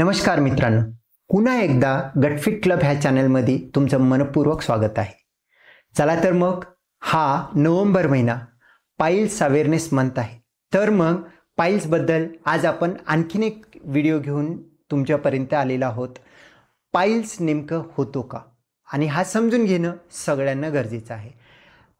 नमस्कार मित्रांनो, पुन्हा एकदा गटफिट क्लब ह्या चॅनलमध्ये तुमचं मनपूर्वक स्वागत आहे. चला तर मग हा नोव्हेंबर महिना पाईल्स अवेअरनेस मंथ आहे. तर मग पाईल्सबद्दल आज आपण आणखीन एक व्हिडिओ घेऊन तुमच्यापर्यंत आलेलो आहोत. पाईल्स नेमकं होतो का आणि हा समजून घेणं सगळ्यांना गरजेचं आहे.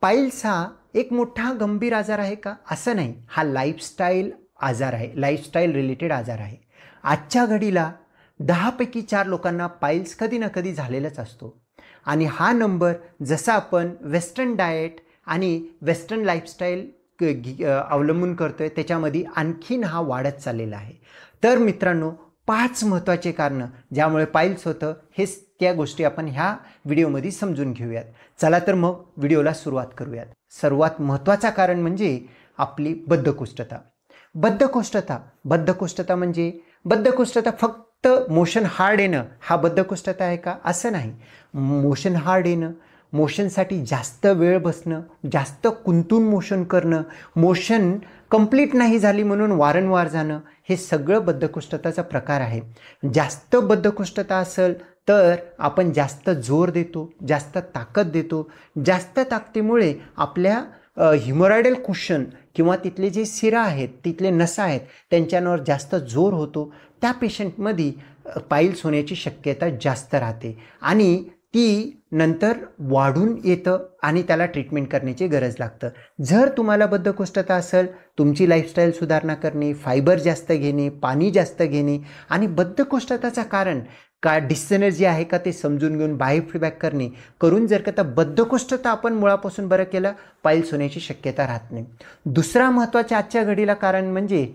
पाईल्स हा एक मोठा गंभीर आजार आहे का? असं नाही. हा लाईफस्टाईल आजार आहे, लाईफस्टाईल रिलेटेड आजार आहे. आजच्या घडीला 10 पैकी 4 लोकांना पाईल्स कधी ना कधी झालेलाच असतो आणि हा नंबर जसा आपण वेस्टर्न डाएट आणि वेस्टर्न लाईफस्टाईल अवलंबून करतोय त्याच्यामध्ये आणखीन हा वाढत चाललेला आहे. तर मित्रांनो, 5 महत्त्वाचे कारणं ज्यामुळे पाईल्स होतं हे त्या गोष्टी आपण ह्या व्हिडिओमध्ये समजून घेऊयात. चला तर मग व्हिडिओला सुरुवात करूयात. सर्वात महत्त्वाचं कारण म्हणजे आपली बद्धकोष्ठता. बद्धकोष्ठता म्हणजे बद्धकोष्ठता फक्त मोशन हार्ड येणं हा बद्धकोष्ठता आहे का? असं नाही. मोशन हार्ड येणं, मोशनसाठी जास्त वेळ बसणं, जास्त कुंतून मोशन करणं, मोशन कंप्लीट नाही झाली म्हणून वारंवार जाणं, हे सगळं बद्धकोष्ठताचा प्रकार आहे. जास्त बद्धकोष्ठता असेल तर आपण जास्त जोर देतो, जास्त ताकद देतो. जास्त ताकदीमुळे आपल्या हिमोरॉइडल कुशन किंवा तिथले जे शिरा आहेत, तिथले नसा आहेत, त्यांच्यावर जास्त जोर होतो. त्या पेशंटमध्ये पाईल्स होण्याची शक्यता जास्त राहते आणि ती नंतर वाढून येतं आणि त्याला ट्रीटमेंट करण्याची गरज लागतं. जर तुम्हाला बद्धकोष्ठता असेल, तुमची लाईफस्टाईल सुधारणा करणे, फायबर जास्त घेणे, पाणी जास्त घेणे आणि बद्धकोष्ठताचं कारण का डिसएनर्जी आहे का ते समजून घेऊन बायोफीडबॅक करणे करून जर का बद्धकोष्ठता आपण मुळापासून बरं केलं, पाईल्स होण्याची शक्यता राहत नाही. दुसरा महत्त्वाचा आजच्या घडीला कारण म्हणजे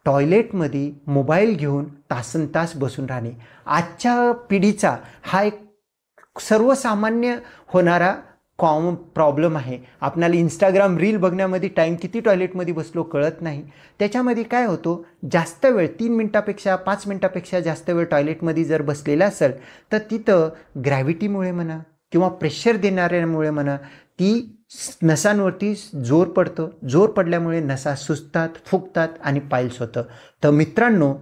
टॉयलेटमध्ये मोबाईल घेऊन तासनतास बसून राहणे. आजच्या पिढीचा हा एक सर्वसामान्य होणारा कॉमन प्रॉब्लेम आहे. आपणाला इंस्टाग्राम रील बघण्यामध्ये टाईम किती टॉयलेटमध्ये बसलो कळत नाही. त्याच्यामध्ये काय होतो, जास्त वेळ 3 मिनटापेक्षा 5 मिनटापेक्षा जास्त वेळ टॉयलेटमध्ये जर बसलेला असेल तर तिथं ग्रॅव्हिटीमुळे म्हणा किंवा प्रेशर देणाऱ्यामुळे म्हणा ती नसांवरती जोर पडतो. जोर पडल्यामुळे नसा सुजतात, फुगतात आणि पाईल्स होतं. तर मित्रांनो,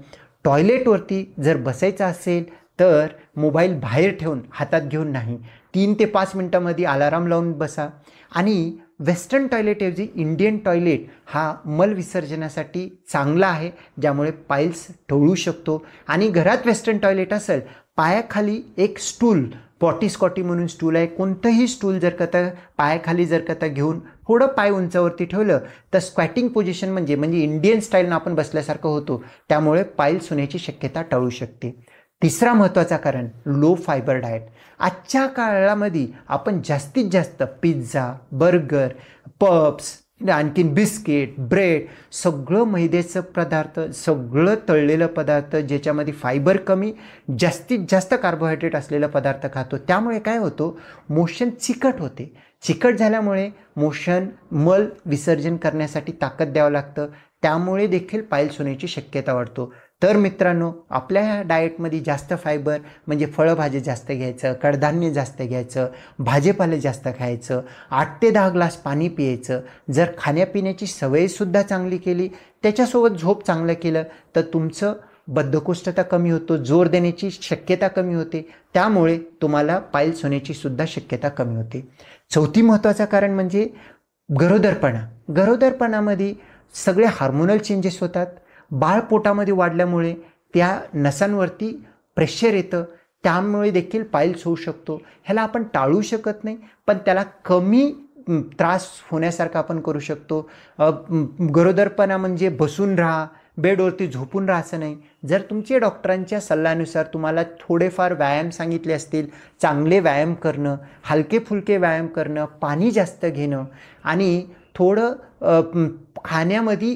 टॉयलेटवरती जर बसायचं असेल तर मोबाईल बाहेर ठेवून हातात घेऊन नाही, 3 ते 5 मिनटामध्ये अलाराम लावून बसा. आणि वेस्टर्न टॉयलेटऐवजी इंडियन टॉयलेट हा मल विसर्जनासाठी चांगला आहे, ज्यामुळे पाईल्स टळू शकतो. आणि घरात वेस्टर्न टॉयलेट असेल, पायाखाली एक स्टूल, पॉटी स्कॉटी म्हणून स्टूल आहे, कोणतंही स्टूल जर का पायाखाली जर का घेऊन थोडं पाय उंचावरती ठेवलं तर स्क्वॅटिंग पोझिशन म्हणजे इंडियन स्टाईलनं आपण बसल्यासारखं होतो, त्यामुळे पाईल्स होण्याची शक्यता टाळू शकते. तिसरा महत्त्वाचा कारण लो फायबर डाएट. आजच्या काळामध्ये आपण जास्तीत जास्त पिझ्झा, बर्गर, पब्स, आणखीन बिस्किट, ब्रेड, सगळं मैद्याचं पदार्थ, सगळं तळलेलं पदार्थ ज्याच्यामध्ये फायबर कमी, जास्तीत जास्त कार्बोहायड्रेट असलेला पदार्थ खातो. त्यामुळे काय होतं, मोशन चिकट होते. चिकट झाल्यामुळे मल विसर्जन करण्यासाठी ताकद द्यावं लागतं, त्यामुळे देखील पाईल्स होण्याची शक्यता वाढतो. तर मित्रांनो, आपल्या डाएटमध्ये जास्त फायबर म्हणजे फळभाज्या जास्त घ्यायचं, कडधान्य जास्त घ्यायचं, भाजीपाले जास्त खायचं, 8 ते 10 ग्लास पाणी पियायचं. जर खाण्यापिण्याची सवयसुद्धा चांगली केली, त्याच्यासोबत झोप चांगलं केलं तर तुमचं बद्धकोष्ठता कमी होतो, जोर देण्याची शक्यता कमी होते, त्यामुळे तुम्हाला पाईल्स होण्याची सुद्धा शक्यता कमी होते. चौथी महत्त्वाचं कारण म्हणजे गरोदरपणा. गरोदरपणामध्ये सगळे हार्मोनल चेंजेस होतात. बाळ पोटामध्ये वाढल्यामुळे त्या नसांवरती प्रेशर येतं, त्यामुळे देखील पाईल्स होऊ शकतो. ह्याला आपण टाळू शकत नाही, पण त्याला कमी त्रास होण्यासारखं आपण करू शकतो. गरोदरपणा म्हणजे बसून राहा, बेडवरती झोपून राहा असं नाही. जर तुमच्या डॉक्टरांच्या सल्ल्यानुसार तुम्हाला थोडेफार व्यायाम सांगितले असतील, चांगले व्यायाम करणं, हलके फुलके व्यायाम करणं, पाणी जास्त घेणं आणि थोडं खाण्यामध्ये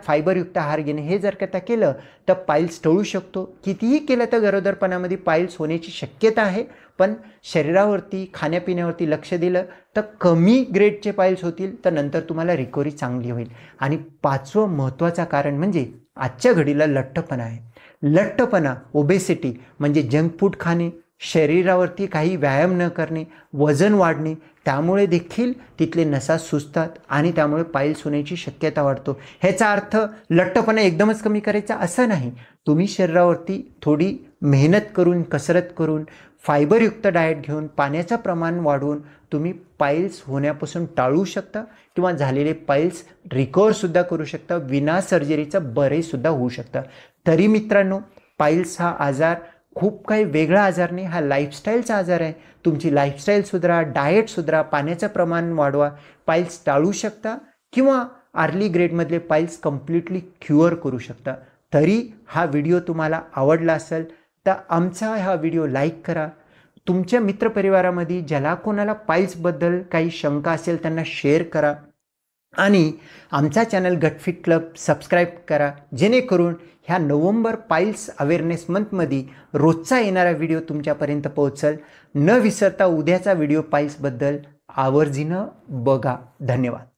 फायबरयुक्त आहार घेणे, हे जर का केलं तर पाईल्स टळू शकतो. कितीही केलं तर गरोदरपणामध्ये पाईल्स होण्याची शक्यता आहे, पण शरीरावरती खाण्यापिण्यावरती लक्ष दिलं तर कमी ग्रेडचे पाईल्स होतील, तर नंतर तुम्हाला रिकव्हरी चांगली होईल. आणि 5वं महत्त्वाचं कारण म्हणजे आजच्या घडीला लठ्ठपणा आहे. लठ्ठपणा, ओबेसिटी म्हणजे जंक फूड खाणे, शरीरावरती काही व्यायाम न करणे, वजन वाढणे, त्यामुळे देखील तिथले नसा सुजतात आणि त्यामुळे पाईल्स होण्याची शक्यता वाढतो. ह्याचा अर्थ लठ्ठपणा एकदमच कमी करायचा असं नाही. तुम्ही शरीरावरती थोडी मेहनत करून, कसरत करून, फायबरयुक्त डाएट घेऊन, पाण्याचं प्रमाण वाढवून तुम्ही पाईल्स होण्यापासून टाळू शकता किंवा झालेले पाईल्स रिकवरसुद्धा करू शकता. विना सर्जरीचं बरेसुद्धा होऊ शकतं. तरी मित्रांनो, पाईल्स हा आजार खूप काही वेगळा आजार नाही, हा लाईफस्टाईलचा आजार आहे. तुमची लाईफस्टाईल सुधारा, डाएट सुधारा, पाण्याचं प्रमाण वाढवा, पाईल्स टाळू शकता किंवा अर्ली ग्रेडमधले पाईल्स कम्प्लिटली क्युअर करू शकता. तरी हा व्हिडिओ तुम्हाला आवडला असेल तर आमचा हा व्हिडिओ लाईक करा. तुमच्या मित्रपरिवारामध्ये ज्याला कोणाला पाईल्सबद्दल काही शंका असेल त्यांना शेअर करा आणि आमचा चॅनल गटफिट क्लब सबस्क्राईब करा, जेणेकरून ह्या नोव्हेंबर पाईल्स अवेअरनेस मंथमध्ये रोजचा येणारा व्हिडिओ तुमच्यापर्यंत पोहोचेल. न विसरता उद्याचा व्हिडिओ पाईल्सबद्दल आवर्जून बघा. धन्यवाद.